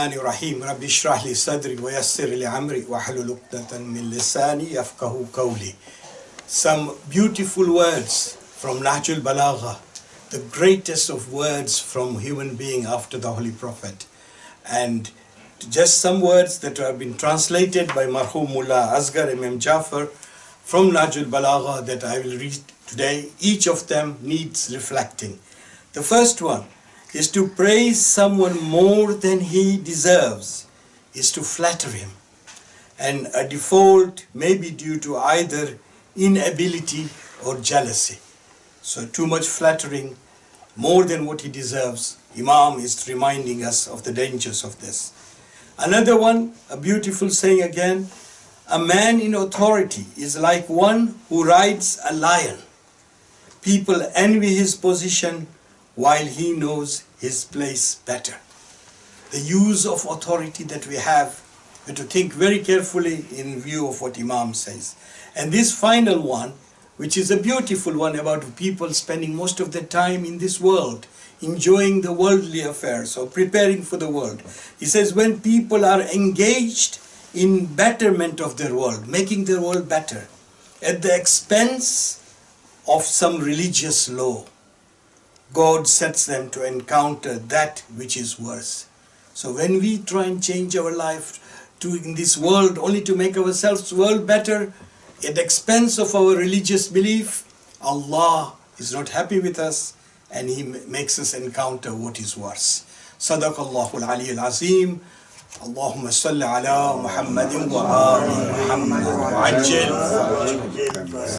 Rahim, Rabbi shrah li sadri wa yassir li amri wa halul uqdatan min lisani yafqahu qawli. Some beautiful words from Nahjul Balagha, the greatest of words from human being after the Holy Prophet. And just some words that have been translated by Marhum Mullah Asghar Imam Jafar from Nahjul Balagha that I will read today. Each of them needs reflecting. The first one is to praise someone more than he deserves, is to flatter him. And a default may be due to either inability or jealousy. So too much flattering, more than what he deserves. Imam is reminding us of the dangers of this. Another one, a beautiful saying again, a man in authority is like one who rides a lion. People envy his position while he knows his place better. The use of authority that we have to think very carefully in view of what Imam says. And this final one, which is a beautiful one about people spending most of their time in this world, enjoying the worldly affairs or preparing for the world. He says when people are engaged in betterment of their world, making their world better, at the expense of some religious law, God sets them to encounter that which is worse. So when we try and change our life in this world only to make ourselves world better at the expense of our religious belief, Allah is not happy with us and He makes us encounter what is worse. Sadaqallahu al-Ali al-Azim. Allahumma salli ala Muhammadin wa ali Muhammad wa ajil.